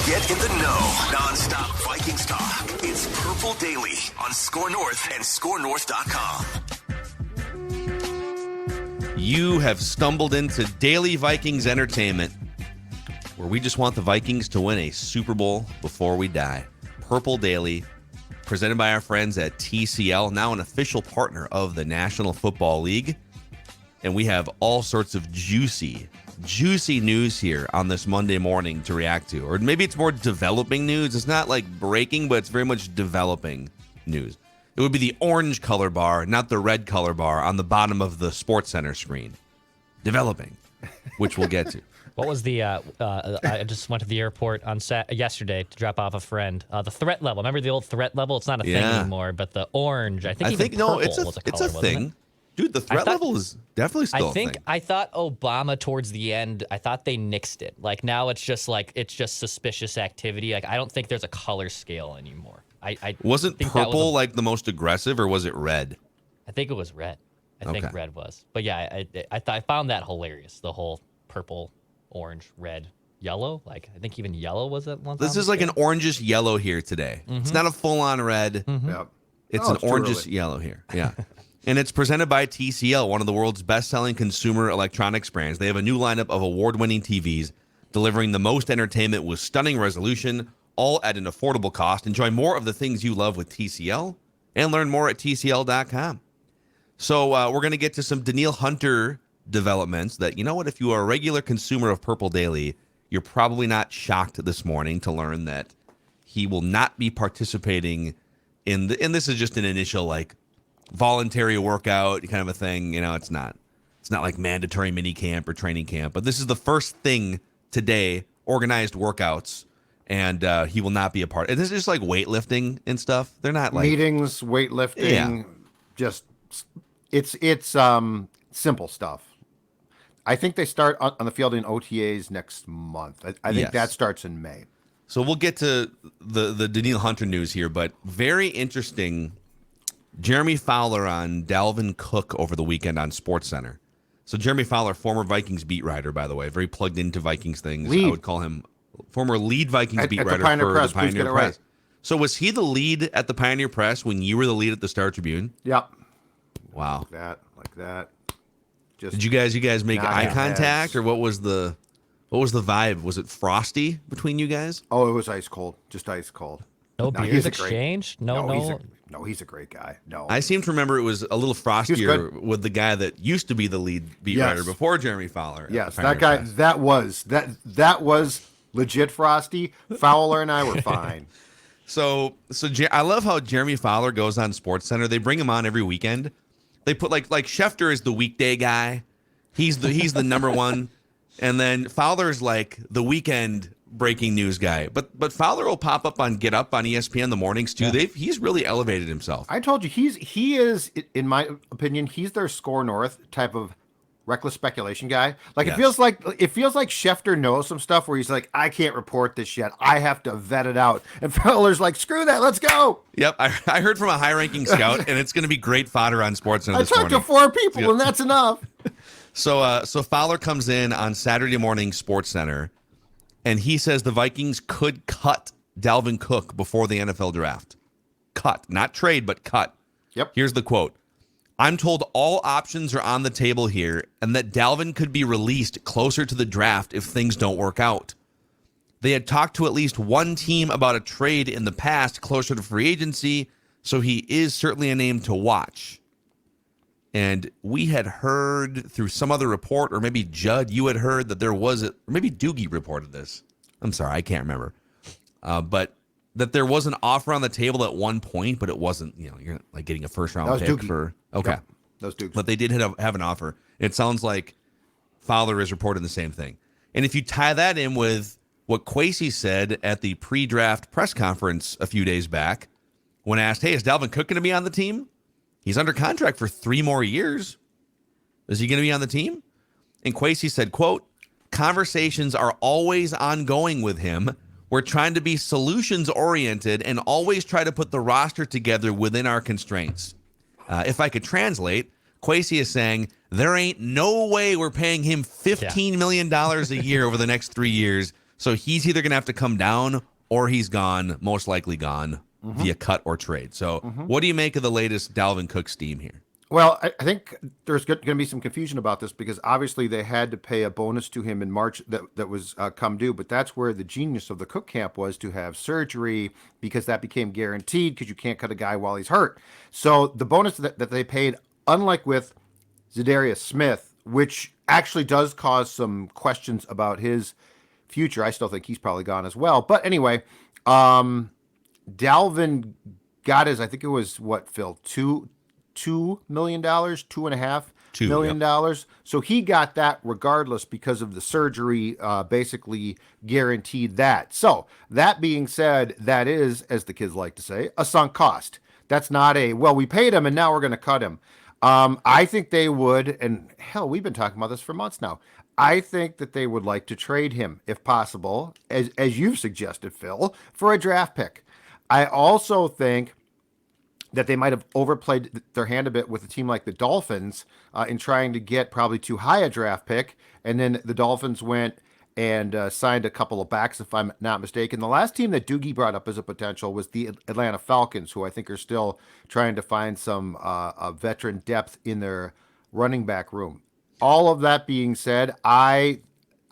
Get in the know. Non-stop Vikings talk. It's Purple Daily on Score North and ScoreNorth.com. You have stumbled into Daily Vikings Entertainment, where we just want the Vikings to win a Super Bowl before we die. Purple Daily, presented by our friends at TCL, now an official partner of the National Football League. And we have all sorts of juicy news here on this Monday morning to react to. Or maybe it's more developing news. It's not like breaking, but it's very much developing news. It would be the orange color bar, not the red color bar on the bottom of the Sports Center screen. Developing, which we'll get to. What was the, I just went to the airport on yesterday to drop off a friend. The threat level. Remember the old threat level? It's not a thing anymore, but the orange, I think purple was a color, it's a thing. Dude, the threat level is definitely still a thing. I thought Obama towards the end, I thought they nixed it. Like now it's just suspicious activity. Like I don't think there's a color scale anymore. Wasn't purple like the most aggressive, or was it red? I think it was red. I think red was. But yeah, I found that hilarious. The whole purple, orange, red, yellow. Like I think even yellow was at one time. This is like an orangish yellow here today. Mm-hmm. It's not a full-on red. Mm-hmm. Yep. It's an orangish yellow here. Yeah. And it's presented by TCL, one of the world's best-selling consumer electronics brands. They have a new lineup of award-winning TVs, delivering the most entertainment with stunning resolution, all at an affordable cost. Enjoy more of the things you love with TCL, and learn more at TCL.com. So we're going to get to some Danielle Hunter developments that, you know what, if you are a regular consumer of Purple Daily, you're probably not shocked this morning to learn that he will not be participating in and this is just an initial, like, voluntary workout kind of a thing. You know, it's not like mandatory mini camp or training camp, but this is the first thing today, organized workouts, and he will not be a part. And this is just like weightlifting and stuff. They're not like meetings, weightlifting, just it's simple stuff. I think they start on the field in OTAs next month. I think that starts in May. So we'll get to the Danielle Hunter news here, but very interesting. Jeremy Fowler on Dalvin Cook over the weekend on SportsCenter. So Jeremy Fowler, former Vikings beat writer, by the way, very plugged into Vikings things. I would call him former lead Vikings beat writer for the Pioneer Press. So was he the lead at the Pioneer Press when you were the lead at the Star Tribune? Yep. Wow. Like that. Did you guys make eye contact, or what was the vibe? Was it frosty between you guys? Oh, it was ice cold, just ice cold. No beers exchanged? No, he's a great guy. No, I seem to remember it was a little frostier with the guy that used to be the lead beat writer before Jeremy Fowler. Yes, that guy. Press. That was legit frosty. Fowler and I were fine. So I love how Jeremy Fowler goes on SportsCenter. They bring him on every weekend. They put like Schefter is the weekday guy. He's the number one, and then Fowler's like the weekend breaking news guy, but Fowler will pop up on Get Up on ESPN in the mornings too. Yeah. He's really elevated himself. I told you he is, in my opinion, he's their Score North type of reckless speculation guy. Like it feels like Schefter knows some stuff where he's like, I can't report this yet. I have to vet it out. And Fowler's like, screw that, let's go. Yep, I heard from a high-ranking scout, and it's going to be great fodder on SportsCenter this morning. I talked to 4 people, and that's enough. So Fowler comes in on Saturday morning SportsCenter. And he says the Vikings could cut Dalvin Cook before the NFL draft. Cut. Not trade, but cut. Yep. Here's the quote. I'm told all options are on the table here and that Dalvin could be released closer to the draft if things don't work out. They had talked to at least one team about a trade in the past closer to free agency, so he is certainly a name to watch. And we had heard through some other report, or maybe Judd, you had heard that there was, or maybe Doogie reported this. I'm sorry, I can't remember. But that there was an offer on the table at one point, but it wasn't, you're like getting a first round pick Doogie. for, okay. Yep, that was Doogie. But they did have an offer. It sounds like Fowler is reporting the same thing. And if you tie that in with what Kwesi said at the pre-draft press conference a few days back, when asked, hey, is Dalvin Cook going to be on the team? He's under contract for 3 more years. Is he going to be on the team? And Kwesi said, quote, conversations are always ongoing with him. We're trying to be solutions-oriented and always try to put the roster together within our constraints. If I could translate, Kwesi is saying, there ain't no way we're paying him $15 million a year over the next 3 years So he's either going to have to come down or he's gone, most likely gone via cut or trade. So what do you make of the latest Dalvin Cook steam here? Well, I think there's going to be some confusion about this because obviously they had to pay a bonus to him in March that was come due. But that's where the genius of the Cook camp was to have surgery because that became guaranteed because you can't cut a guy while he's hurt. So the bonus that they paid, unlike with Zadarius Smith, which actually does cause some questions about his future. I still think he's probably gone as well. But anyway, Dalvin got his, I think it was what, Phil, $2 million, $2.5 million. So he got that regardless because of the surgery, basically guaranteed that. So that being said, that is, as the kids like to say, a sunk cost. That's not well, we paid him and now we're going to cut him. I think they would, and hell, we've been talking about this for months now. I think that they would like to trade him, if possible, as you've suggested, Phil, for a draft pick. I also think that they might have overplayed their hand a bit with a team like the Dolphins in trying to get probably too high a draft pick, and then the Dolphins went and signed a couple of backs, if I'm not mistaken. The last team that Doogie brought up as a potential was the Atlanta Falcons, who I think are still trying to find some veteran depth in their running back room. All of that being said, I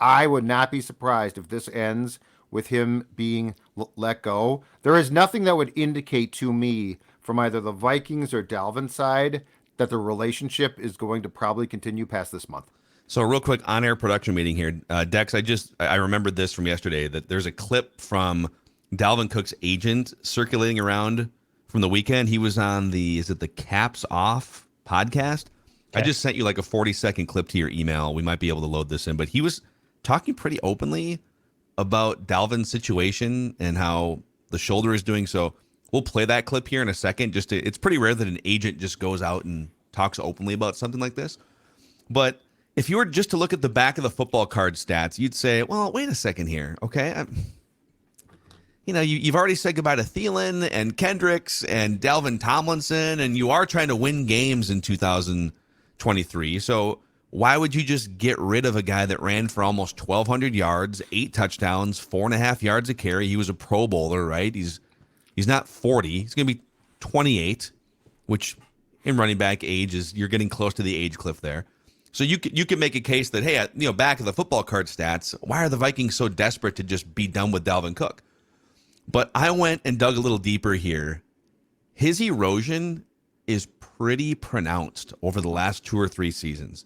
would not be surprised if this ends with him being let go. There is nothing that would indicate to me from either the Vikings or Dalvin's side that the relationship is going to probably continue past this month. So real quick on-air production meeting here. Dex, I remembered this from yesterday, that there's a clip from Dalvin Cook's agent circulating around from the weekend. He was on the Caps Off podcast? Okay. I just sent you like a 40-second clip to your email. We might be able to load this in. But he was talking pretty openly about Dalvin's situation and how the shoulder is doing. So we'll play that clip here in a second. It's pretty rare that an agent just goes out and talks openly about something like this. But if you were just to look at the back of the football card stats, you'd say, well, wait a second here, okay? You've already said goodbye to Thielen and Kendricks and Dalvin Tomlinson, and you are trying to win games in 2023. So why would you just get rid of a guy that ran for almost 1,200 yards, 8 touchdowns, 4.5 yards a carry? He was a Pro Bowler, right? He's not 40. He's going to be 28, which in running back age you're getting close to the age cliff there. So you could make a case that, hey, back of the football card stats, why are the Vikings so desperate to just be done with Dalvin Cook? But I went and dug a little deeper here. His erosion is pretty pronounced over the last 2 or 3 seasons.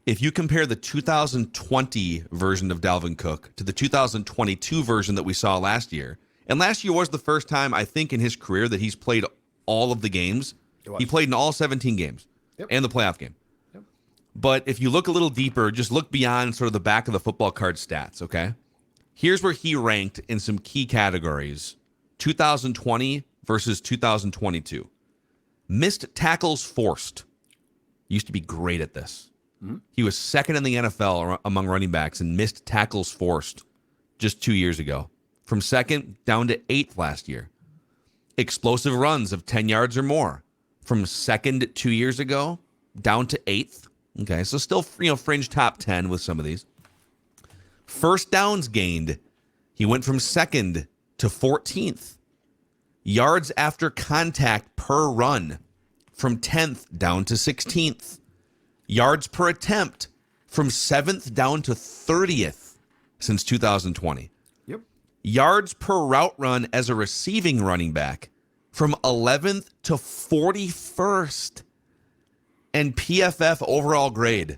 If you compare the 2020 version of Dalvin Cook to the 2022 version that we saw last year, and last year was the first time, I think, in his career that he's played all of the games. He played in all 17 games and the playoff game. But if you look a little deeper, just look beyond sort of the back of the football card stats, okay? Here's where he ranked in some key categories, 2020 versus 2022. Missed tackles forced. Used to be great at this. Mm-hmm. He was second in the NFL among running backs in missed tackles forced just 2 years ago. From second down to 8th last year. Explosive runs of 10 yards or more. From second 2 years ago down to 8th. Okay, so still, fringe top 10 with some of these. First downs gained. He went from second to 14th. Yards after contact per run from 10th down to 16th. Yards per attempt from 7th down to 30th since 2020. Yep. Yards per route run as a receiving running back from 11th to 41st. And PFF overall grade,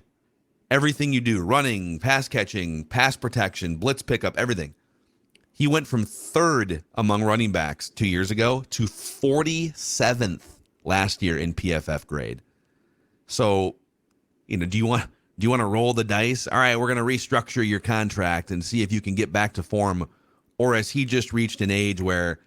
everything you do, running, pass catching, pass protection, blitz pickup, everything. He went from 3rd among running backs 2 years ago to 47th last year in PFF grade. So, do you want to roll the dice? All right, we're going to restructure your contract and see if you can get back to form, or has he just reached an age where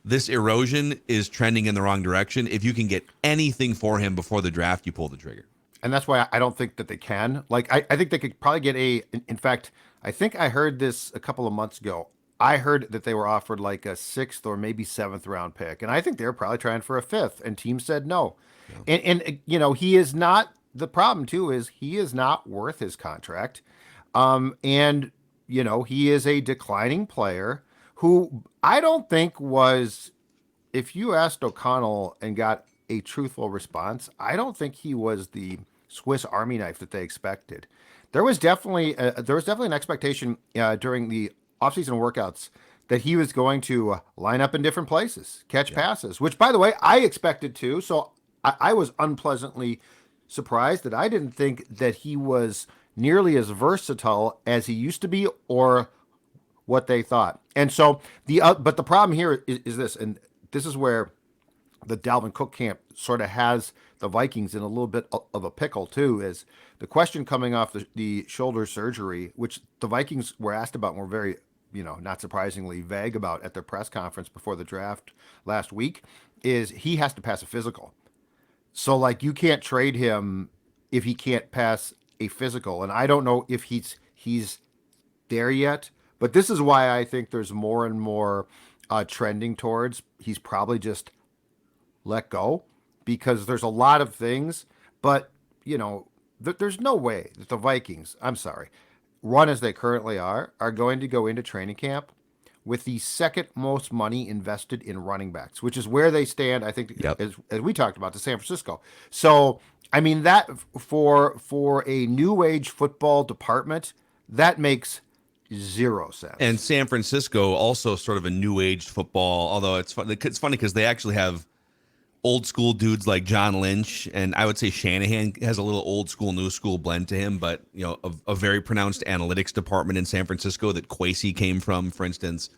this erosion is trending in the wrong direction? If you can get anything for him before the draft, you pull the trigger. And that's why I don't think that they can. Like, I think they could probably get in fact, I think I heard this a couple of months ago. I heard that they were offered like a 6th or maybe 7th round pick. And I think they were probably trying for a 5th, and teams said no. Yeah. And he is not, the problem too is he is not worth his contract. And he is a declining player who I don't think was, if you asked O'Connell and got a truthful response, I don't think he was the Swiss Army knife that they expected. There was definitely an expectation during the offseason workouts that he was going to line up in different places, catch passes, which, by the way, I expected too. So I was unpleasantly surprised that I didn't think that he was nearly as versatile as he used to be or what they thought. And so but the problem here is this, and this is where the Dalvin Cook camp sort of has the Vikings in a little bit of a pickle too, is the question coming off the shoulder surgery, which the Vikings were asked about and were very, not surprisingly vague about at their press conference before the draft last week, is he has to pass a physical. So like you can't trade him if he can't pass a physical. And I don't know if he's there yet, but this is why I think there's more and more trending towards he's probably just let go, because there's a lot of things, but there's no way that the Vikings, I'm sorry, run as they currently are going to go into training camp with the second most money invested in running backs, which is where they stand, I think, as we talked about, to San Francisco. So, I mean, that for a new age football department, that makes zero sense. And San Francisco also sort of a new age football, although it's funny because they actually have old school dudes like John Lynch, and I would say Shanahan has a little old school, new school blend to him, but a very pronounced analytics department in San Francisco that Kwesi came from, for instance,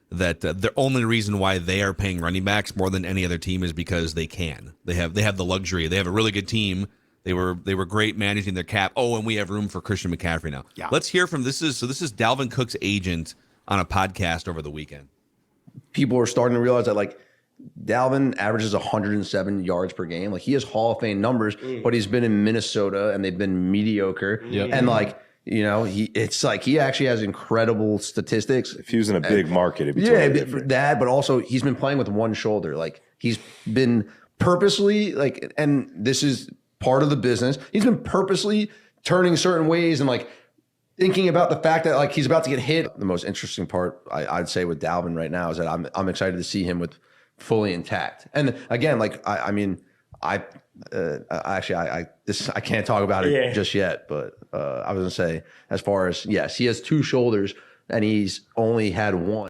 that the only reason why they are paying running backs more than any other team is because they can. They have the luxury. They have a really good team. They were great managing their cap. Oh, and we have room for Christian McCaffrey now. Yeah. Let's hear from this is Dalvin Cook's agent on a podcast over the weekend. People are starting to realize that Dalvin averages 107 yards per game. He has Hall of Fame numbers, but he's been in Minnesota and they've been mediocre. Yep. And he actually has incredible statistics. If he was in a big market, it'd be totally different. That, but also he's been playing with one shoulder. He's been purposely and this is part of the business. He's been purposely turning certain ways and thinking about the fact that he's about to get hit. The most interesting part I'd say with Dalvin right now is that I'm excited to see him with fully intact. And again, I can't talk about it just yet, but I was gonna say, as far as, yes, he has two shoulders and he's only had one.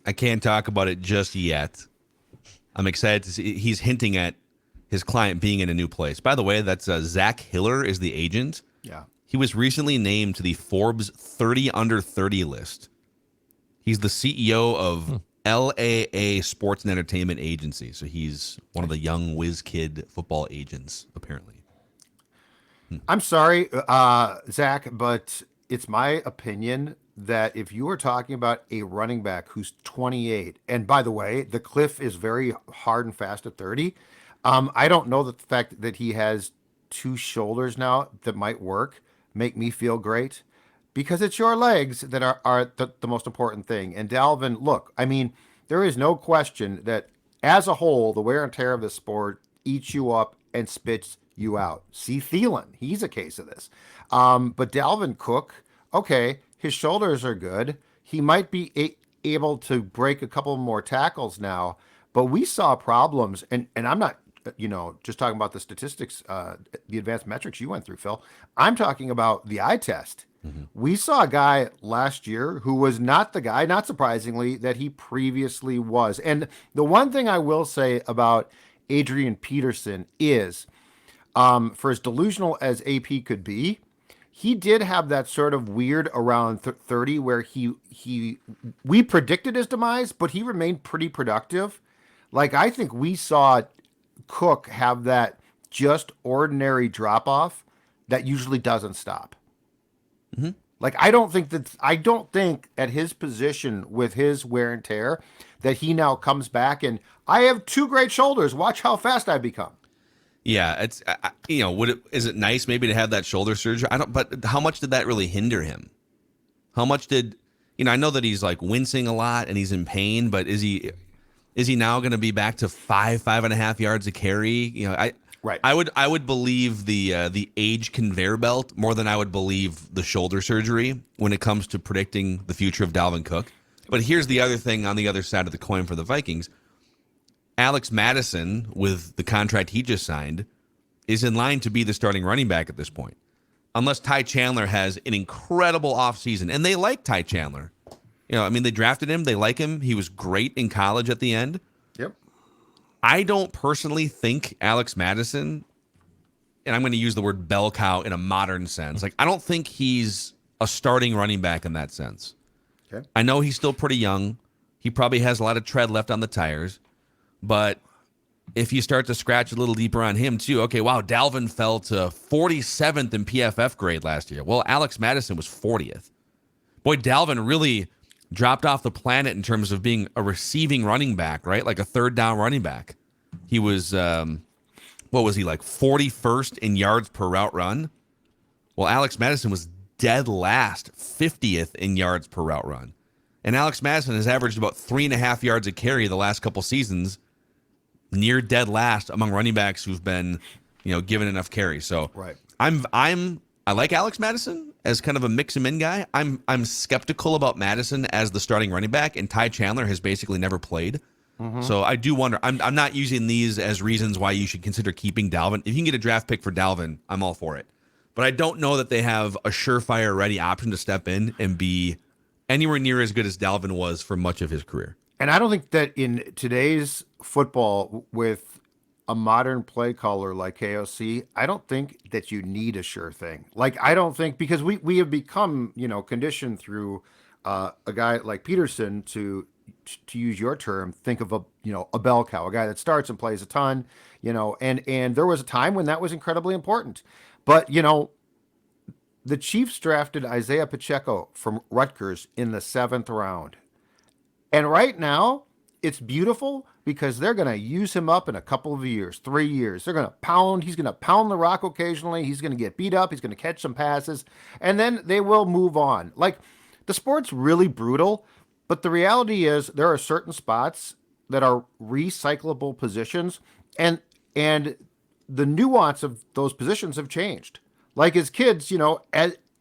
I can't talk about it just yet. I'm excited to see. He's hinting at his client being in a new place. By the way, that's Zach Hiller is the agent. Yeah. He was recently named to the Forbes 30 under 30 list. He's the CEO of LAA Sports and Entertainment Agency. So he's one of the young whiz kid football agents, apparently. I'm sorry, Zach, but it's my opinion that if you are talking about a running back who's 28, and by the way, the cliff is very hard and fast at 30. I don't know that the fact that he has two shoulders now that might make me feel great. Because it's your legs that are the most important thing. And Dalvin, look, I mean, there is no question that as a whole, the wear and tear of the sport eats you up and spits you out. See Thielen, he's a case of this. But Dalvin Cook, okay, his shoulders are good. He might be able to break a couple more tackles now. But we saw problems, and I'm not, just talking about the statistics, the advanced metrics you went through, Phil. I'm talking about the eye test. Mm-hmm. We saw a guy last year who was not the guy, not surprisingly, that he previously was. And the one thing I will say about Adrian Peterson is, for as delusional as AP could be, he did have that sort of weird around 30 where we predicted his demise, but he remained pretty productive. I think we saw Cook have that just ordinary drop off that usually doesn't stop. Mm-hmm. I don't think at his position with his wear and tear that he now comes back and I have two great shoulders. Watch how fast I become. Yeah, it's is it nice maybe to have that shoulder surgery? But how much did that really hinder him? How much did I know that he's wincing a lot and he's in pain, but is he now going to be back to 5.5 yards a carry? Right. I would believe the age conveyor belt more than I would believe the shoulder surgery when it comes to predicting the future of Dalvin Cook. But here's the other thing on the other side of the coin for the Vikings. Alex Madison, with the contract he just signed, is in line to be the starting running back at this point. Unless Ty Chandler has an incredible offseason. And they like Ty Chandler. They drafted him. They like him. He was great in college at the end. Yep. I don't personally think Alex Madison, and I'm going to use the word bell cow in a modern sense. Like, I don't think he's a starting running back in that sense. Okay. I know he's still pretty young. He probably has a lot of tread left on the tires. But if you start to scratch a little deeper on him too, okay, wow, Dalvin fell to 47th in PFF grade last year. Well, Alex Madison was 40th. Boy, Dalvin really dropped off the planet in terms of being a receiving running back, right? Like a third down running back. He was, what was he, like 41st in yards per route run? Well, Alex Madison was dead last, 50th in yards per route run. And Alex Madison has averaged about 3.5 yards a carry the last couple seasons, near dead last among running backs who've been, given enough carries. So right. I like Alex Madison as kind of a mix him in guy. I'm skeptical about Madison as the starting running back, and Ty Chandler has basically never played. Mm-hmm. So I do wonder. I'm not using these as reasons why you should consider keeping Dalvin. If you can get a draft pick for Dalvin, I'm all for it. But I don't know that they have a surefire ready option to step in and be anywhere near as good as Dalvin was for much of his career. And I don't think that in today's football with a modern play caller like KOC, I don't think that you need a sure thing. Like, I don't think, because we have become, conditioned through a guy like Peterson to use your term, think of a bell cow, a guy that starts and plays a ton, and there was a time when that was incredibly important. But, the Chiefs drafted Isaiah Pacheco from Rutgers in the 7th round. And right now, it's beautiful because they're going to use him up in a couple of years, 3 years. They're going to pound. He's going to pound the rock occasionally. He's going to get beat up. He's going to catch some passes. And then they will move on. Like, the sport's really brutal. But the reality is there are certain spots that are recyclable positions. And the nuance of those positions have changed. Like, as kids,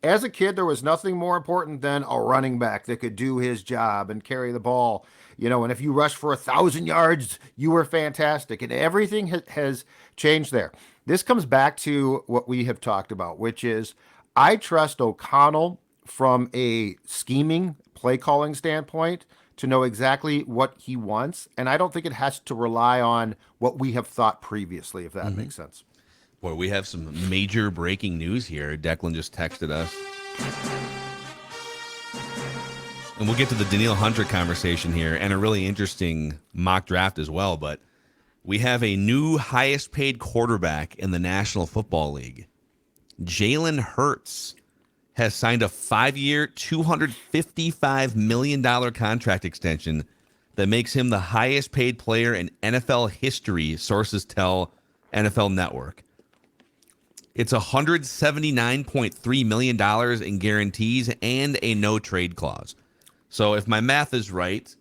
as a kid, there was nothing more important than a running back that could do his job and carry the ball, and if you rushed for 1,000 yards, you were fantastic. And everything has changed there. This comes back to what we have talked about, which is I trust O'Connell from a scheming play calling standpoint to know exactly what he wants. And I don't think it has to rely on what we have thought previously, if that makes sense. Boy, we have some major breaking news here. Declan just texted us. And we'll get to the Danielle Hunter conversation here and a really interesting mock draft as well. But we have a new highest paid quarterback in the National Football League. Jalen Hurts has signed a 5-year, $255 million contract extension that makes him the highest paid player in NFL history, sources tell NFL Network. It's $179.3 million in guarantees and a no-trade clause. So if my math is right,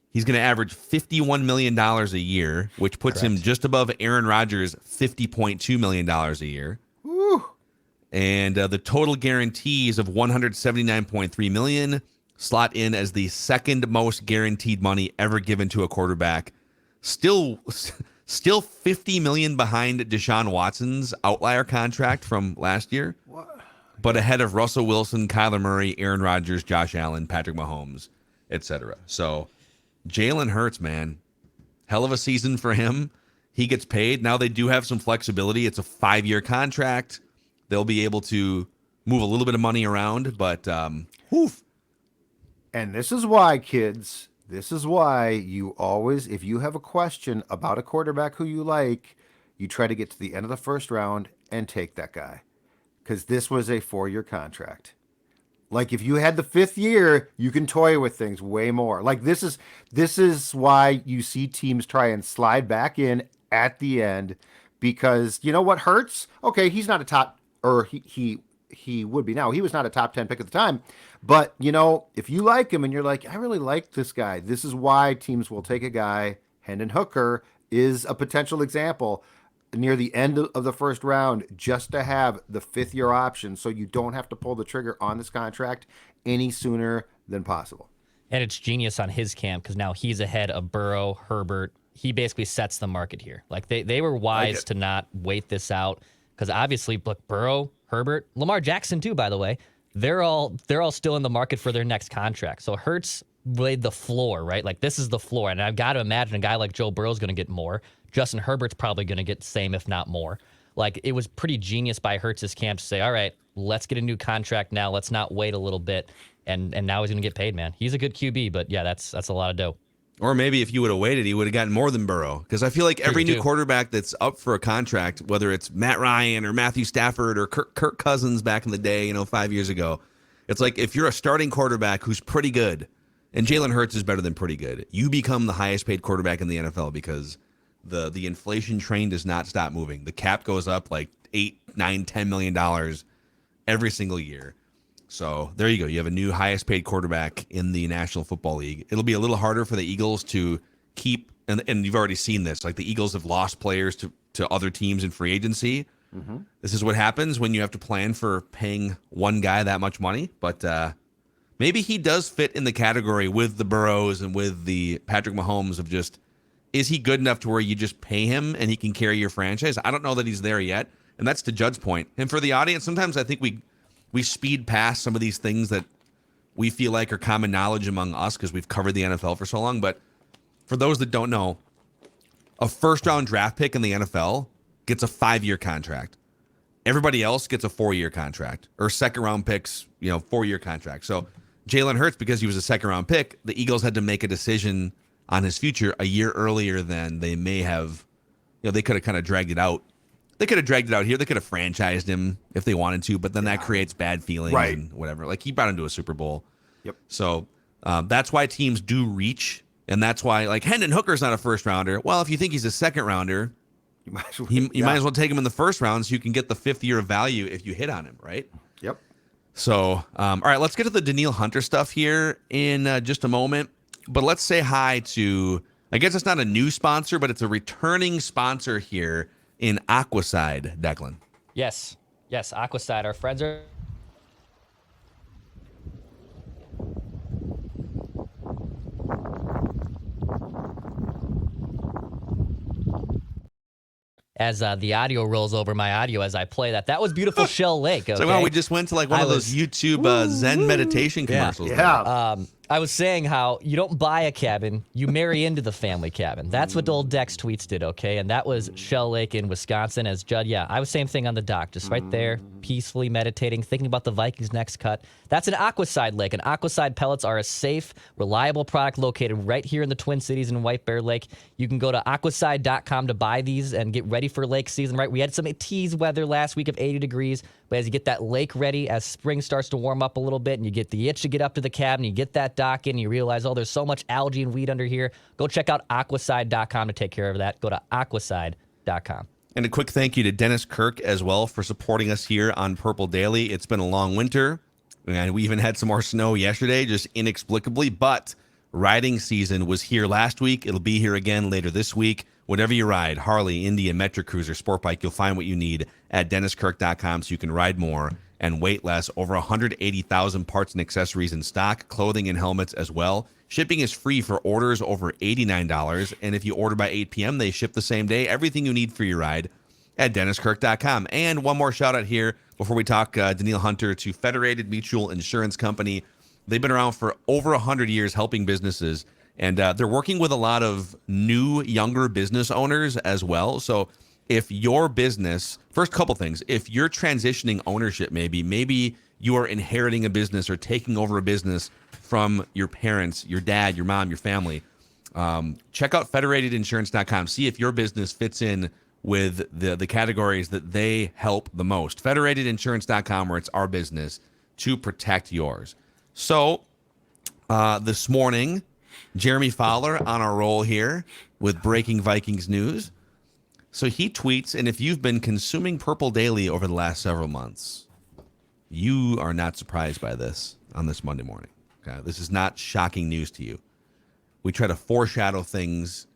he's going to average $51 million a year, which puts him just above Aaron Rodgers' $50.2 million a year. Woo. And the total guarantees of $179.3 million slot in as the second most guaranteed money ever given to a quarterback. Still $50 million behind Deshaun Watson's outlier contract from last year. What? But ahead of Russell Wilson, Kyler Murray, Aaron Rodgers, Josh Allen, Patrick Mahomes, etc. So Jalen Hurts, man, hell of a season for him. He gets paid. Now they do have some flexibility. It's a 5-year contract. They'll be able to move a little bit of money around, but woof. And this is why, kids, this is why you always, if you have a question about a quarterback who you like, you try to get to the end of the first round and take that guy. Because this was a 4-year contract. Like, if you had the 5th year, you can toy with things way more. Like, this is why you see teams try and slide back in at the end, because you know what hurts? Okay, he's not a top, or he would be now. He was not a top 10 pick at the time. But, if you like him and you're like, I really like this guy, this is why teams will take a guy. Hendon Hooker is a potential example. near the end of the first round just to have the 5th-year option so you don't have to pull the trigger on this contract any sooner than possible. And it's genius on his camp because now he's ahead of Burrow, Herbert. He basically sets the market here. Like they were wise to not wait this out because obviously, look, Burrow, Herbert, Lamar Jackson too, by the way, they're all still in the market for their next contract. So Hurts laid the floor, right? Like this is the floor. And I've got to imagine a guy like Joe Burrow's going to get more. Justin Herbert's probably going to get the same, if not more. Like it was pretty genius by Hurts' camp to say, all right, let's get a new contract now. Let's not wait a little bit. And now he's going to get paid, man. He's a good QB, but yeah, that's a lot of dough. Or maybe if you would have waited, he would have gotten more than Burrow. Because I feel like every new quarterback that's up for a contract, whether it's Matt Ryan or Matthew Stafford or Kirk Cousins back in the day, 5 years ago, it's like if you're a starting quarterback who's pretty good, and Jalen Hurts is better than pretty good, you become the highest paid quarterback in the NFL because the inflation train does not stop moving. The cap goes up like $8, $9, $10 million every single year. So there you go. You have a new highest paid quarterback in the National Football League. It'll be a little harder for the Eagles to keep, and you've already seen this, like the Eagles have lost players to other teams in free agency. Mm-hmm. This is what happens when you have to plan for paying one guy that much money. But maybe he does fit in the category with the Burrows and with the Patrick Mahomes of just, is he good enough to where you just pay him and he can carry your franchise? I don't know that he's there yet. And that's to Judd's point. And for the audience, sometimes I think we speed past some of these things that we feel like are common knowledge among us because we've covered the NFL for so long. But for those that don't know, a first-round draft pick in the NFL gets a 5-year contract. Everybody else gets a 4-year contract, or second-round picks, 4-year contract. So Jalen Hurts, because he was a second-round pick, the Eagles had to make a decision on his future a year earlier than they may have. They could have kind of dragged it out. They could have dragged it out here. They could have franchised him if they wanted to, but then that creates bad feelings and whatever. Like he brought him to a Super Bowl. Yep. So that's why teams do reach, and that's why like Hendon Hooker's not a first rounder. Well, if you think he's a second rounder, you might as well take him in the first round so you can get the 5th year of value if you hit on him, right? Yep. So all right, let's get to the Danielle Hunter stuff here in just a moment. But let's say hi to, I guess it's not a new sponsor, but it's a returning sponsor here in Aquaside, Declan. Yes, Aquaside. Our friends are as the audio rolls over my audio as I play that. That was beautiful Shell Lake. Okay? So we just went to like one of those YouTube Zen meditation commercials. Yeah. I was saying how you don't buy a cabin, you marry into the family cabin. That's what old Dex Tweets did, okay? And that was Shell Lake in Wisconsin as Judd. Yeah, I was same thing on the dock, just right there, peacefully meditating, thinking about the Vikings' next cut. That's an Aquaside lake. And Aquaside pellets are a safe, reliable product located right here in the Twin Cities in White Bear Lake. You can go to aquaside.com to buy these and get ready for lake season, right? We had some tease weather last week of 80 degrees, but as you get that lake ready, as spring starts to warm up a little bit and you get the itch to get up to the cabin, you get that dock in, and you realize, oh, there's so much algae and weed under here. Go check out aquaside.com to take care of that. Go to aquaside.com. And a quick thank you to Dennis Kirk as well for supporting us here on Purple Daily. It's been a long winter, and we even had some more snow yesterday, just inexplicably, but riding season was here last week. It'll be here again later this week. Whatever you ride, Harley, Indy, Metric Cruiser, Sport Bike, you'll find what you need at DennisKirk.com so you can ride more and weight less. Over 180,000 parts and accessories in stock, clothing and helmets as well. Shipping is free for orders over $89, and if you order by 8 p.m., they ship the same day. Everything you need for your ride at DennisKirk.com. And one more shout out here before we talk Danielle Hunter to Federated Mutual Insurance Company. They've been around for over 100 years helping businesses, and they're working with a lot of new, younger business owners as well. So if your business, first couple things, if you're transitioning ownership, maybe you are inheriting a business or taking over a business from your parents, your dad, your mom, your family, check out federatedinsurance.com. See if your business fits in with the categories that they help the most. Federatedinsurance.com, where it's our business to protect yours. So this morning, Jeremy Fowler on our roll here with breaking Vikings news. So he tweets, and if you've been consuming Purple Daily over the last several months, you are not surprised by this on this Monday morning. Okay, this is not shocking news to you. We try to foreshadow things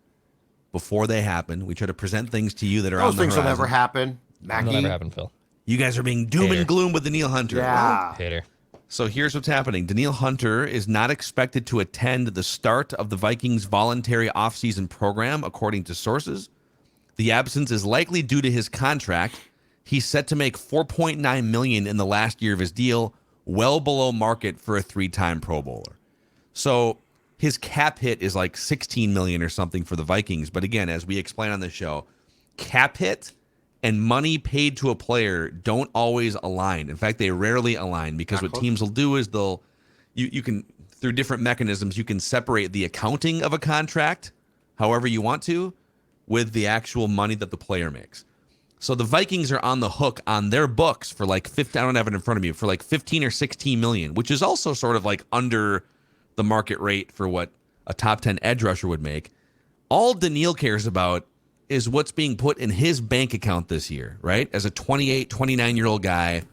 before they happen. We try to present things to you that are Those on the things will horizon. never happen. Mackie. That'll never happen, Phil. You guys are being doom and gloom with Danielle Hunter. Yeah. Hater. So here's what's happening. Danielle Hunter is not expected to attend the start of the Vikings' voluntary offseason program, according to sources. The absence is likely due to his contract. He's set to make $4.9 million in the last year of his deal, well below market for a 3-time Pro Bowler. So his cap hit is like $16 million or something for the Vikings. But again, as we explain on the show, cap hit and money paid to a player don't always align. In fact, they rarely align, because what teams will do is you can, through different mechanisms, you can separate the accounting of a contract however you want to with the actual money that the player makes. So the Vikings are on the hook on their books for like 50, I don't have it in front of me, for like 15 or 16 million, which is also sort of like under the market rate for what a top 10 edge rusher would make. All Danielle cares about is what's being put in his bank account this year, right? As a 28, 29-year-old guy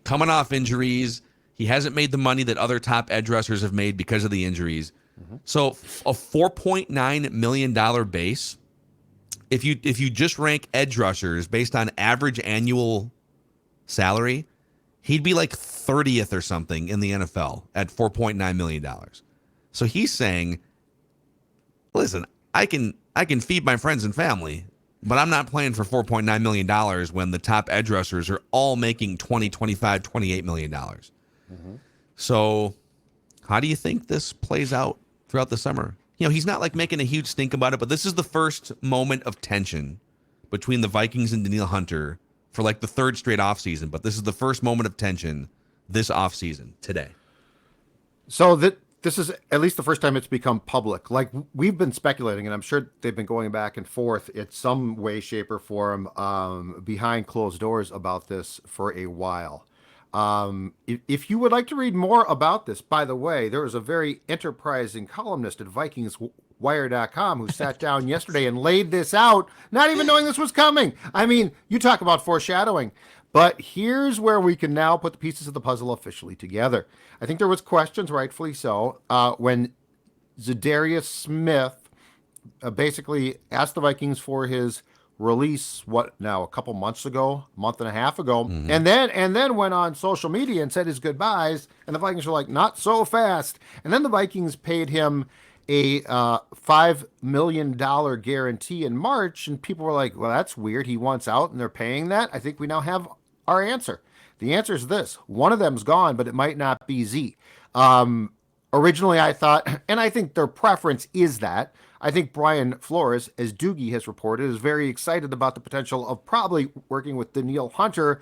coming off injuries, he hasn't made the money that other top edge rushers have made because of the injuries. So a $4.9 million base, if you just rank edge rushers based on average annual salary, he'd be like 30th or something in the NFL at $4.9 million. So he's saying, listen, I can feed my friends and family, but I'm not playing for $4.9 million when the top edge rushers are all making $20, $25, $28 million. So how do you think this plays out throughout the summer? You know, he's not like making a huge stink about it, but this is the first moment of tension between the Vikings and Danielle Hunter for like the third straight offseason. But this is the first moment of tension this offseason today. So this is at least the first time it's become public. Like, we've been speculating, and I'm sure they've been going back and forth in some way, shape, or form behind closed doors about this for a while. If you would like to read more about this, by the way, there was a very enterprising columnist at VikingsWire.com who sat down yesterday and laid this out, not even knowing this was coming. I mean, you talk about foreshadowing. But here's where we can now put the pieces of the puzzle officially together. I think there was questions, rightfully so, when Zadarius Smith basically asked the Vikings for his release, a couple months ago, month and a half ago, and then went on social media and said his goodbyes, and the Vikings were like, not so fast. And then the Vikings paid him a $5 million guarantee in March, and people were like, well, that's weird. He wants out, and they're paying that. I think we now have our answer. The answer is this. One of them's gone, but it might not be Z. Originally, I thought, and I think their preference is that, I think Brian Flores, as Doogie has reported, is very excited about the potential of probably working with Danielle Hunter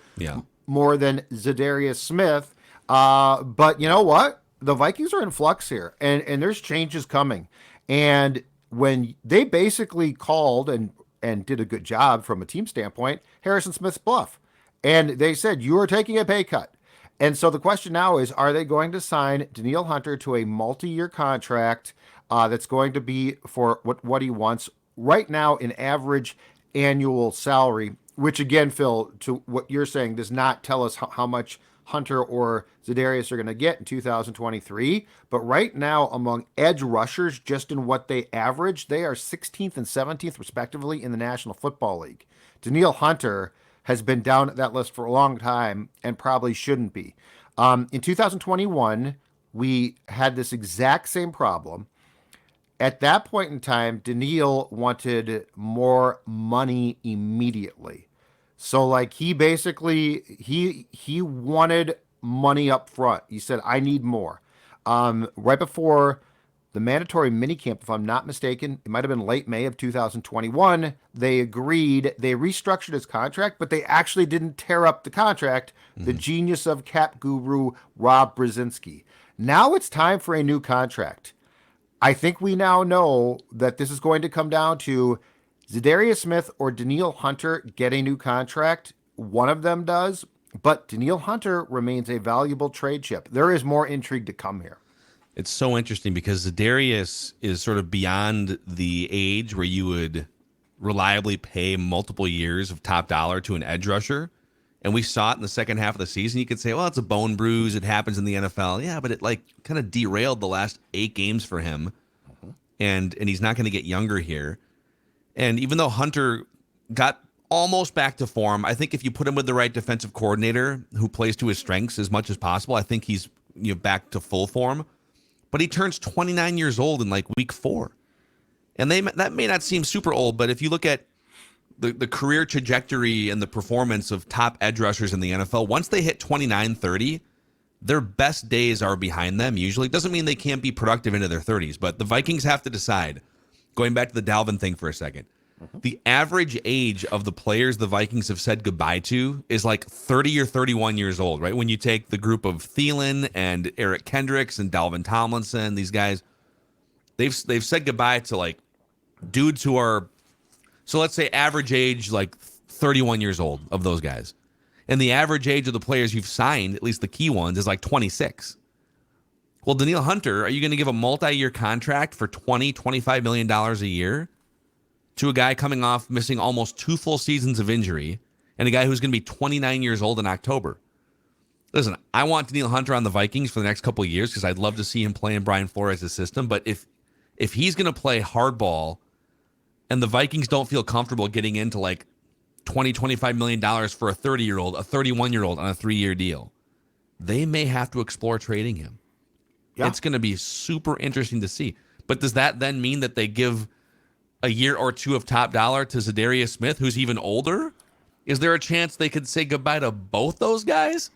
more than Zadarius Smith. But you know what? The Vikings are in flux here, and there's changes coming. And when they basically called and did a good job from a team standpoint, Harrison Smith's bluff. And they said, you are taking a pay cut. And so the question now is, are they going to sign Danielle Hunter to a multi-year contract that's going to be for what he wants right now in average annual salary, which again, Phil, to what you're saying, does not tell us how much Hunter or Zadarius are going to get in 2023. But right now, among edge rushers, just in what they average, they are 16th and 17th, respectively, in the National Football League. Danielle Hunter has been down at that list for a long time and probably shouldn't be. In 2021, we had this exact same problem. At that point in time, Danielle wanted more money immediately. So like he basically, he wanted money up front. He said, I need more. Right before the mandatory minicamp, if I'm not mistaken, it might have been late May of 2021, they agreed, they restructured his contract, but they actually didn't tear up the contract. The genius of cap guru, Rob Brzezinski. Now it's time for a new contract. I think we now know that this is going to come down to Zadarius Smith or Danielle Hunter get a new contract. One of them does, but Danielle Hunter remains a valuable trade chip. There is more intrigue to come here. It's so interesting because Zadarius is sort of beyond the age where you would reliably pay multiple years of top dollar to an edge rusher. And we saw it in the second half of the season. You could say, well, it's a bone bruise. It happens in the NFL. Yeah, but it like kind of derailed the last 8 games for him. And he's not going to get younger here. And even though Hunter got almost back to form, I think if you put him with the right defensive coordinator who plays to his strengths as much as possible, I think he's back to full form. But he turns 29 years old in like week 4. And that may not seem super old, but if you look at the career trajectory and the performance of top edge rushers in the NFL, once they hit 29, 30, their best days are behind them usually. It doesn't mean they can't be productive into their 30s, but the Vikings have to decide, going back to the Dalvin thing for a second, the average age of the players the Vikings have said goodbye to is like 30 or 31 years old, right? When you take the group of Thielen and Eric Kendricks and Dalvin Tomlinson, these guys, they've said goodbye to like dudes who are, so let's say average age like 31 years old of those guys. And the average age of the players you've signed, at least the key ones, is like 26. Well, Danielle Hunter, are you going to give a multi-year contract for $25 million a year to a guy coming off missing almost 2 full seasons of injury and a guy who's going to be 29 years old in October? Listen, I want Danielle Hunter on the Vikings for the next couple of years because I'd love to see him play in Brian Flores' system. But if he's going to play hardball and the Vikings don't feel comfortable getting into like $25 million for a 30-year-old, a 31-year-old on a 3-year deal, they may have to explore trading him. Yeah. It's going to be super interesting to see. But does that then mean that they give a year or 2 of top dollar to Zadarius Smith, who's even older? Is there a chance they could say goodbye to both those guys?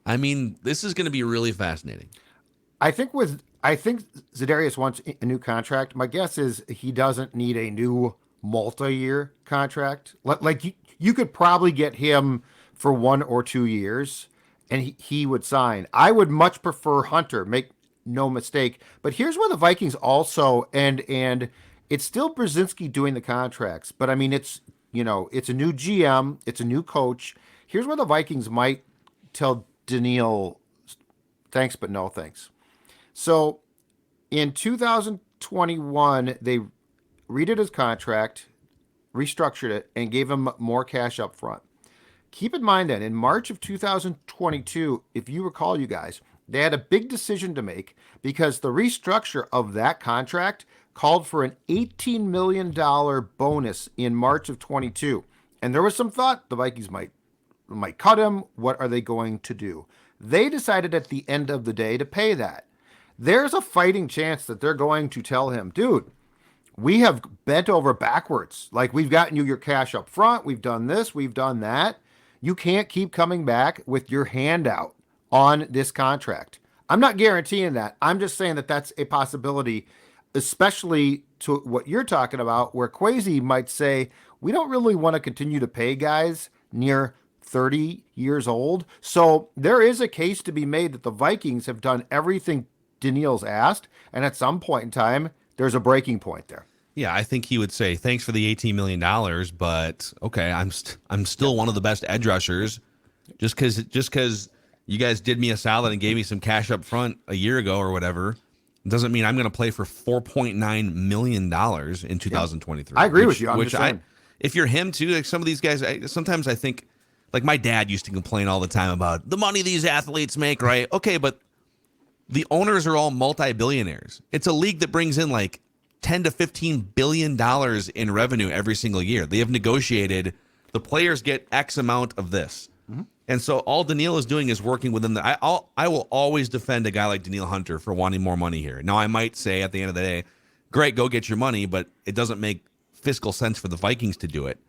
I mean, this is going to be really fascinating. I think Zadarius wants a new contract. My guess is he doesn't need a new multi-year contract. Like you could probably get him for 1 or 2 years and he would sign. I would much prefer Hunter, make no mistake. But here's where the Vikings also, and it's still Brzezinski doing the contracts, but I mean, it's a new GM, it's a new coach. Here's where the Vikings might tell Danielle, thanks, but no thanks. So in 2021, they redid his contract, restructured it, and gave him more cash up front. Keep in mind that in March of 2022, if you recall, you guys, they had a big decision to make because the restructure of that contract called for an $18 million bonus in March of 22. And there was some thought the Vikings might cut him. What are they going to do? They decided at the end of the day to pay that. There's a fighting chance that they're going to tell him, dude, we have bent over backwards. Like, we've gotten you your cash up front. We've done this. We've done that. You can't keep coming back with your hand out on this contract. I'm not guaranteeing that. I'm just saying that that's a possibility, especially to what you're talking about, where Kwesi might say, we don't really want to continue to pay guys near 30 years old. So there is a case to be made that the Vikings have done everything Danielle's asked, and at some point in time, there's a breaking point there. Yeah, I think he would say, thanks for the $18 million, but okay, I'm still one of the best edge rushers. Just because you guys did me a solid and gave me some cash up front a year ago or whatever, doesn't mean I'm going to play for $4.9 million in 2023. I agree with you. If you're him too, like some of these guys, sometimes I think, like my dad used to complain all the time about the money these athletes make, right? Okay, but the owners are all multi-billionaires. It's a league that brings in like $10 to $15 billion in revenue every single year. They have negotiated, the players get X amount of this. Mm-hmm. And so all Danielle is doing is working within I will always defend a guy like Danielle Hunter for wanting more money here. Now, I might say at the end of the day, great, go get your money, but it doesn't make fiscal sense for the Vikings to do it.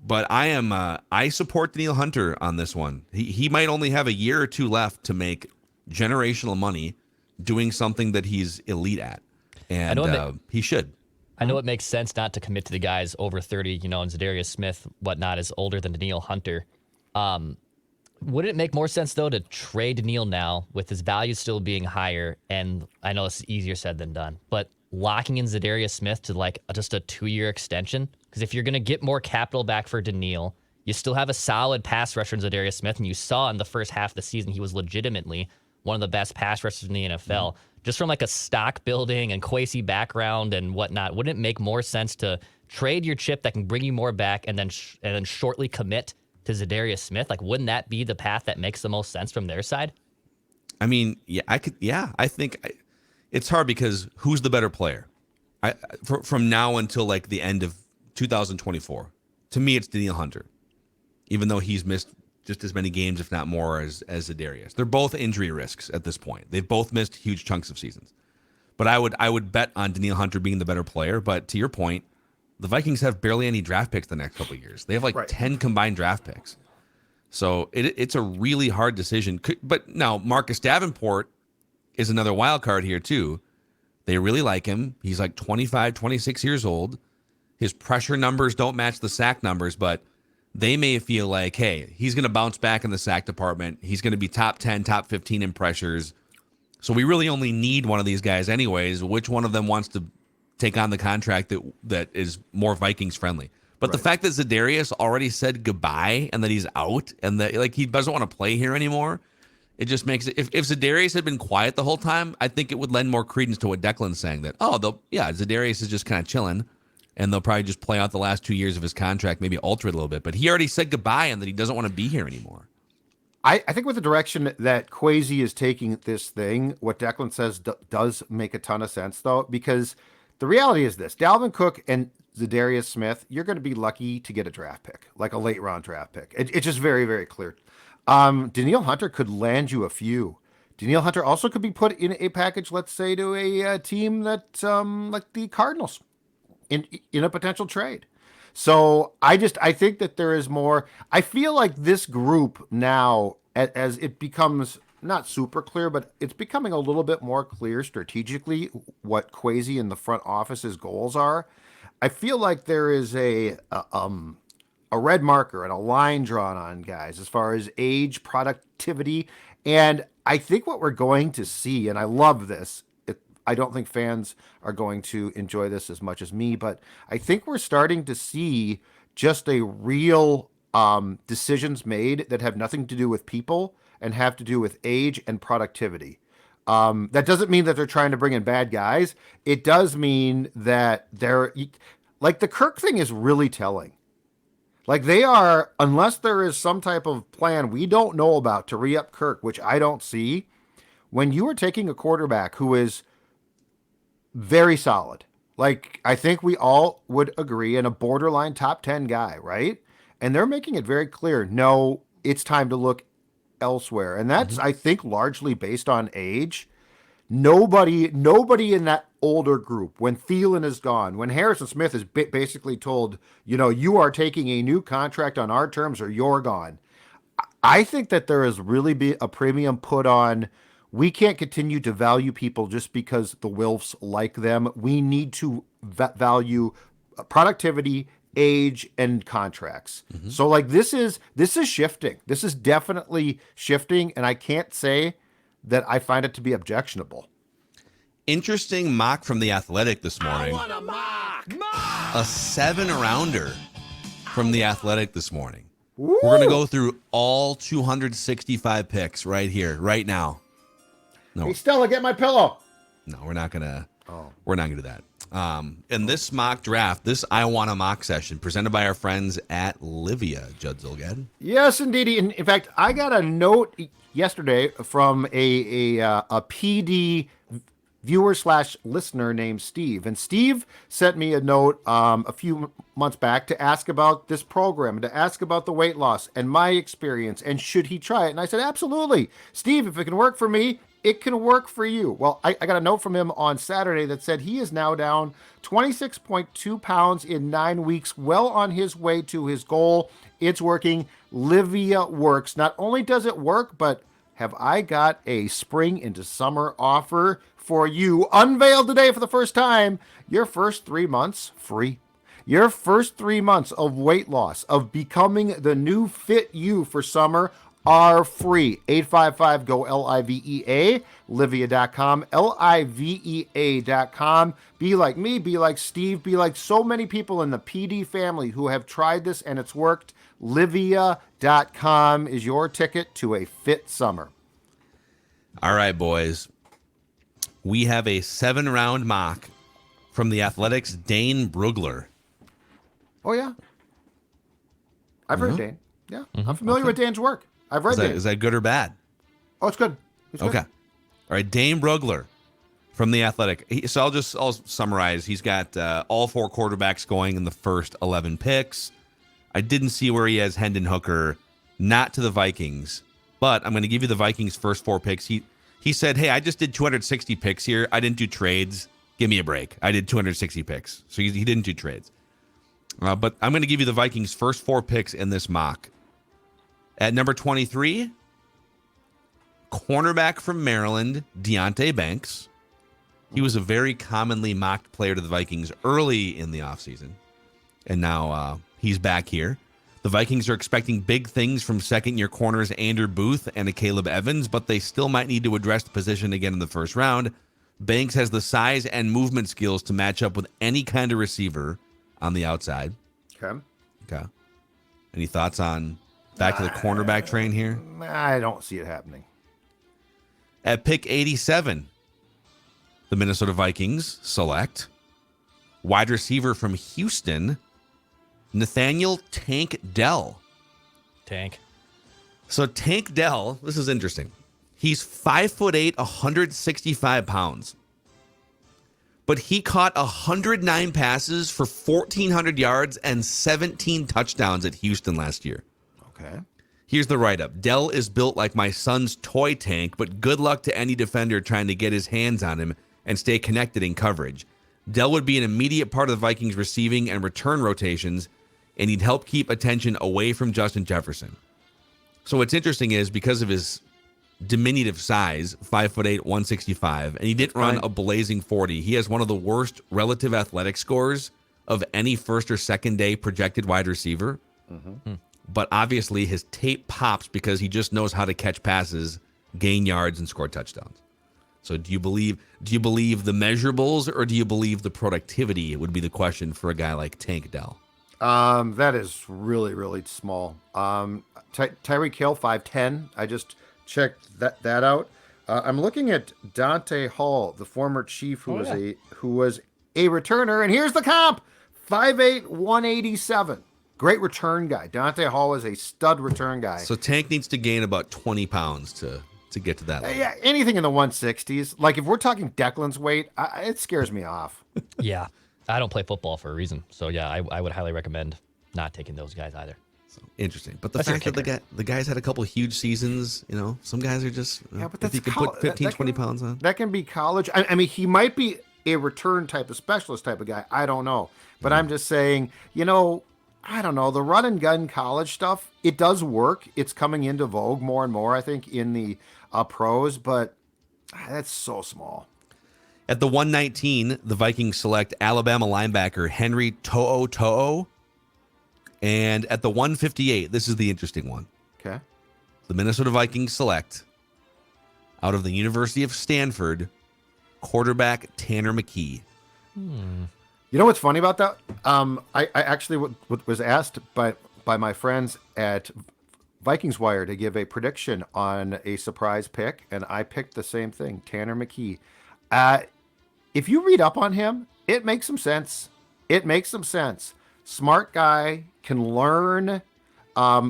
But I support Danielle Hunter on this one. He might only have a year or 2 left to make generational money doing something that he's elite at. And he should. I know it makes sense not to commit to the guys over 30, and Zadarius Smith, whatnot, is older than Danielle Hunter. Wouldn't it make more sense, though, to trade Danielle now with his value still being higher? And I know it's easier said than done, but locking in Zadarius Smith to like just a 2-year extension? Because if you're going to get more capital back for Danielle, you still have a solid pass rusher in Zadarius Smith, and you saw in the first half of the season he was legitimately one of the best pass rushers in the NFL. Mm-hmm. Just from like a stock building and Kwesi background and whatnot, wouldn't it make more sense to trade your chip that can bring you more back and then shortly commit to Zadarius Smith? Like, wouldn't that be the path that makes the most sense from their side? I mean, I think it's hard because who's the better player? from now until like the end of 2024, to me, it's Danielle Hunter, even though he's missed just as many games, if not more, as Zadarius. They're both injury risks at this point. They've both missed huge chunks of seasons. But I would bet on Danielle Hunter being the better player. But to your point, the Vikings have barely any draft picks the next couple of years. They have like 10 combined draft picks. So it's a really hard decision. But now Marcus Davenport is another wild card here too. They really like him. He's like 25, 26 years old. His pressure numbers don't match the sack numbers, but they may feel like, hey, he's going to bounce back in the sack department. He's going to be top 10, top 15 in pressures. So we really only need one of these guys anyways. Which one of them wants to take on the contract that is more Vikings friendly? But the fact that Zadarius already said goodbye and that he's out and that like he doesn't want to play here anymore, it just makes it. If Zadarius had been quiet the whole time, I think it would lend more credence to what Declan's saying, that Zadarius is just kind of chilling, and they'll probably just play out the last 2 years of his contract, maybe alter it a little bit. But he already said goodbye and that he doesn't want to be here anymore. I think with the direction that Kwesi is taking this thing, what Declan says does make a ton of sense, though, because the reality is this: Dalvin Cook and Zadarius Smith, you're going to be lucky to get a draft pick, like a late round draft pick. It's just very, very clear. Danielle Hunter could land you a few. Danielle Hunter also could be put in a package, let's say, to a team that like the Cardinals in a potential trade. So I think that there is more. I feel like this group now, as it becomes not super clear, but it's becoming a little bit more clear strategically what Kwesi and the front office's goals are. I feel like there is a red marker and a line drawn on guys as far as age, productivity, and I think what we're going to see, and I love this, I don't think fans are going to enjoy this as much as me, but I think we're starting to see just a real decisions made that have nothing to do with people and have to do with age and productivity. That doesn't mean that they're trying to bring in bad guys. It does mean that they're like the Kirk thing is really telling. Like they are, unless there is some type of plan we don't know about to re-up Kirk, which I don't see, when you are taking a quarterback who is very solid, like I think we all would agree, and a borderline top 10 guy, right? And they're making it very clear, no, it's time to look elsewhere. And that's, I think, largely based on age. Nobody in that older group, when Thielen is gone, when Harrison Smith is basically told, you are taking a new contract on our terms or you're gone. I think that there is really be a premium put on, we can't continue to value people just because the Wilfs like them. We need to value productivity, age, and contracts. So like this is shifting. This is definitely shifting, and I can't say that I find it to be objectionable. Interesting mock from The Athletic this morning. I want a mock! A 7-rounder from The Athletic this morning. Woo! We're going to go through all 265 picks right here, right now. No. Hey, Stella, get my pillow. No, we're not gonna do that. In this mock draft, this I Want a Mock session presented by our friends at Livia, Judd Zolgad. Yes, indeed. In fact, I got a note yesterday from a PD viewer/listener named Steve, and Steve sent me a note a few months back to ask about this program, to ask about the weight loss and my experience, and should he try it? And I said, absolutely, Steve. If it can work for me, it can work for you. Well, I got a note from him on Saturday that said he is now down 26.2 pounds in 9 weeks, well on his way to his goal. It's working. Livia works. Not only does it work, but have I got a spring into summer offer for you, unveiled today for the first time. Your first 3 months free. Your first 3 months of weight loss, of becoming the new fit you for summer, are free. 855-GO-LIVEA, Livia.com, LIVEA.com. Be like me, be like Steve, be like so many people in the PD family who have tried this and it's worked. Livia.com is your ticket to a fit summer. All right, boys. We have a 7-round mock from The Athletic's Dane Brugler. Oh, yeah. I've heard Dane. Yeah, I'm familiar with Dane's work. I've read Dane. Is that good or bad? Oh, it's good. It's good. Okay. All right, Dane Brugler. From The Athletic. I'll summarize. He's got all 4 quarterbacks going in the first 11 picks. I didn't see where he has Hendon Hooker, not to the Vikings, but I'm going to give you the Vikings' first 4 picks. He said, hey, I just did 260 picks here. I didn't do trades. Give me a break. I did 260 picks. So he didn't do trades. But I'm going to give you the Vikings' first 4 picks in this mock. At number 23, cornerback from Maryland, Deonte Banks. He was a very commonly mocked player to the Vikings early in the offseason. And now he's back here. The Vikings are expecting big things from second-year corners Andrew Booth and a Caleb Evans, but they still might need to address the position again in the first round. Banks has the size and movement skills to match up with any kind of receiver on the outside. Okay. Any thoughts on back to the cornerback train here? I don't see it happening. At pick 87, the Minnesota Vikings select wide receiver from Houston, Nathaniel Tank Dell. Tank. So Tank Dell, this is interesting. He's 5'8", 165 pounds. But he caught 109 passes for 1,400 yards and 17 touchdowns at Houston last year. Okay. Here's the write-up. Dell is built like my son's toy tank, but good luck to any defender trying to get his hands on him and stay connected in coverage. Dell would be an immediate part of the Vikings' receiving and return rotations, and he'd help keep attention away from Justin Jefferson. So what's interesting is because of his diminutive size, 5'8", 165, and he didn't run a blazing 40. He has one of the worst relative athletic scores of any first or second day projected wide receiver. But obviously his tape pops because he just knows how to catch passes, gain yards, and score touchdowns. So do you believe the measurables or do you believe the productivity would be the question for a guy like Tank Dell? That is really, really small. Tyreek Hill, 5'10". I just checked that out. I'm looking at Dante Hall, the former Chief, who was a returner, and here's the comp: 5'8", 187. Great return guy. Dante Hall is a stud return guy. So Tank needs to gain about 20 pounds to get to that level. Yeah, anything in the 160s. Like if we're talking Declan's weight, it scares me off. Yeah, I don't play football for a reason. So yeah, I would highly recommend not taking those guys either. So interesting. But the fact that the guys had a couple of huge seasons, some guys are just, but if you can put 15, 20 pounds on. That can be college. I mean, he might be a return type of specialist type of guy. I don't know. But I'm just saying, I don't know. The run and gun college stuff, it does work. It's coming into vogue more and more, I think, in the pros, but that's so small. At the 119, the Vikings select Alabama linebacker Henry To'o. And at the 158, this is the interesting one. Okay. The Minnesota Vikings select, out of the University of Stanford, quarterback Tanner McKee. You know what's funny about that? I actually was asked by my friends at Vikings Wire to give a prediction on a surprise pick, and I picked the same thing, Tanner McKee. If you read up on him, it makes some sense. Smart guy, can learn.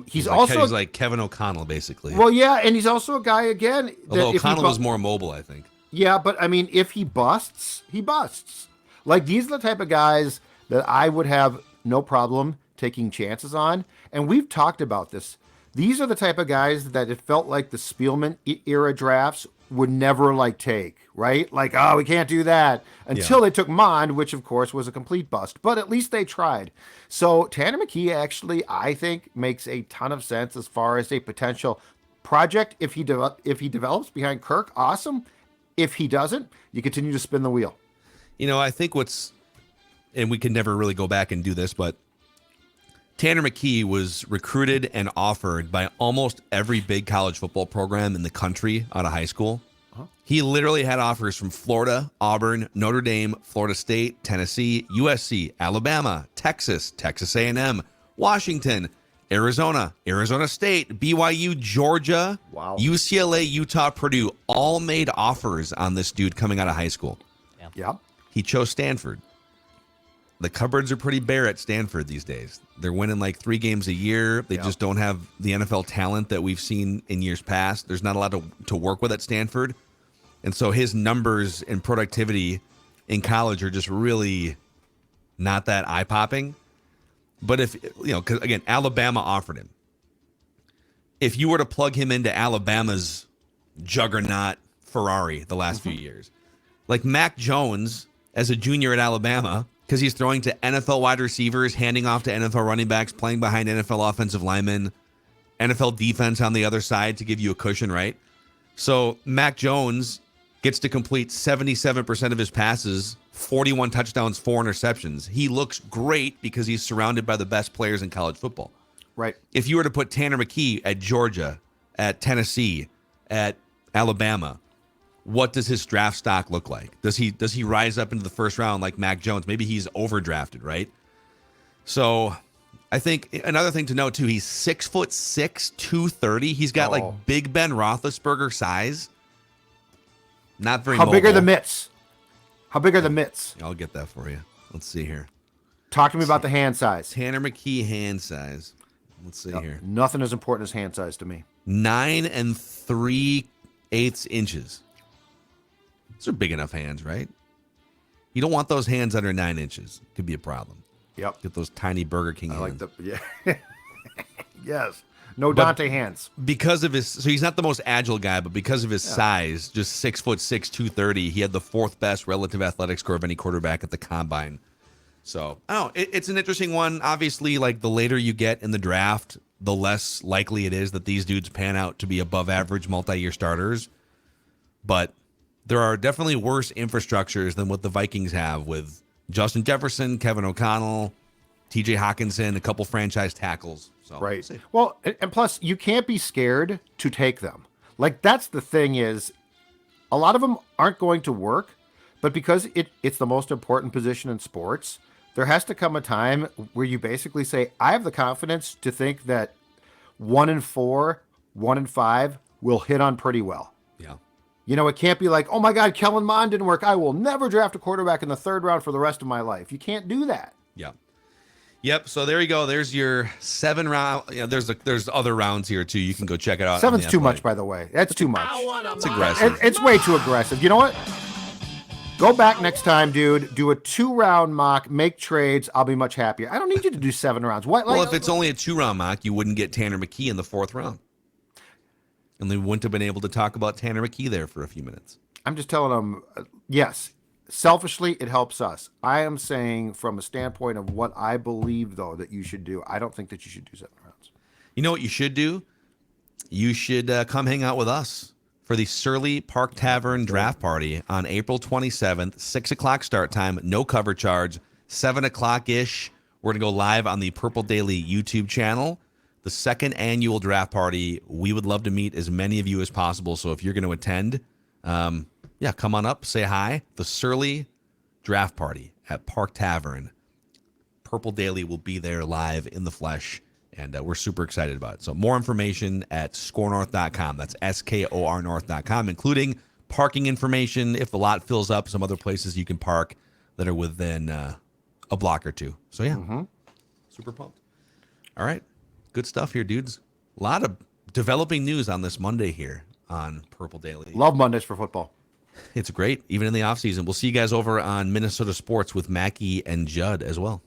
He's like Kevin O'Connell, basically. Well, yeah, and he's also a guy, again. Although O'Connell was more mobile, I think. Yeah, but I mean, if he busts, he busts. Like, these are the type of guys that I would have no problem taking chances on. And we've talked about this. These are the type of guys that it felt like the Spielman era drafts would never take, right? Like, oh, we can't do that until they took Mond, which of course was a complete bust, but at least they tried. So Tanner McKee actually, I think, makes a ton of sense as far as a potential project. If he develops behind Kirk, awesome. If he doesn't, you continue to spin the wheel. I think and we can never really go back and do this, but Tanner McKee was recruited and offered by almost every big college football program in the country out of high school. He literally had offers from Florida, Auburn, Notre Dame, Florida State, Tennessee, USC, Alabama, Texas, Texas A&M, Washington, Arizona, Arizona State, BYU, Georgia, UCLA, Utah, Purdue, all made offers on this dude coming out of high school. Yeah. He chose Stanford. The cupboards are pretty bare at Stanford these days. They're winning 3 games a year. They just don't have the NFL talent that we've seen in years past. There's not a lot to work with at Stanford. And so his numbers and productivity in college are just really not that eye-popping. But if, because again, Alabama offered him. If you were to plug him into Alabama's juggernaut Ferrari the last few years, like Mac Jones as a junior at Alabama, because he's throwing to NFL wide receivers, handing off to NFL running backs, playing behind NFL offensive linemen, NFL defense on the other side to give you a cushion, right? So Mac Jones gets to complete 77% of his passes, 41 touchdowns, 4 interceptions. He looks great because he's surrounded by the best players in college football. Right. If you were to put Tanner McKee at Georgia, at Tennessee, at Alabama, what does his draft stock look like? Does he rise up into the first round like Mac Jones? Maybe he's overdrafted, right? So I think another thing to note too, he's 6'6", 230. He's got like Big Ben Roethlisberger size. Not very How big are mobile. the mitts? How big are the mitts? I'll get that for you. Let's see here. Talk to me about the hand size. Tanner McKee hand size. Let's see here. Nothing as important as hand size to me. 9 3/8 inches. Those are big enough hands, right? You don't want those hands under 9 inches. Could be a problem. Yep. Get those tiny Burger King I hands. like yeah. Yes. No Dante hands. Because of his, so he's not the most agile guy, but because of his size, just 6'6", 230, he had the 4th best relative athletic score of any quarterback at the combine. So, it's an interesting one. Obviously, like the later you get in the draft, the less likely it is that these dudes pan out to be above average multi-year starters. But there are definitely worse infrastructures than what the Vikings have with Justin Jefferson, Kevin O'Connell, TJ Hawkinson, a couple franchise tackles. So, right. Well, and plus, you can't be scared to take them. Like, that's the thing is, a lot of them aren't going to work, but because it's the most important position in sports, there has to come a time where you basically say, I have the confidence to think that 1 and 4, 1 and 5 will hit on pretty well. Yeah. It can't be like, oh my God, Kellen Mond didn't work. I will never draft a quarterback in the 3rd round for the rest of my life. You can't do that. Yeah. Yep. So there you go. There's your 7 round. Yeah. There's other rounds here too. You can go check it out. 7's too much, by the way. That's too much. It's aggressive. It's way too aggressive. You know what? Go back next time, dude. Do a 2-round mock. Make trades. I'll be much happier. I don't need you to do 7 rounds. What? Well, if it's only a 2-round mock, you wouldn't get Tanner McKee in the 4th round, and they wouldn't have been able to talk about Tanner McKee there for a few minutes. I'm just telling them, yes. Selfishly, it helps us. I am saying from a standpoint of what I believe, though, that you should do. I don't think that you should do 7 rounds. You know what you should do? You should come hang out with us for the Surly Park Tavern draft party on April 27th, 6 o'clock start time, no cover charge, 7 o'clock-ish. We're going to go live on the Purple Daily YouTube channel. The 2nd annual draft party. We would love to meet as many of you as possible. So if you're going to attend, come on up, say hi. The Surly draft party at Park Tavern. Purple Daily will be there live in the flesh, and we're super excited about it. So more information at scorenorth.com. That's SKOR North.com, including parking information if the lot fills up, some other places you can park that are within a block or two. So, super pumped. All right. Good stuff here, dudes. A lot of developing news on this Monday here on Purple Daily. Love Mondays for football. It's great, even in the offseason. We'll see you guys over on Minnesota Sports with Mackie and Judd as well.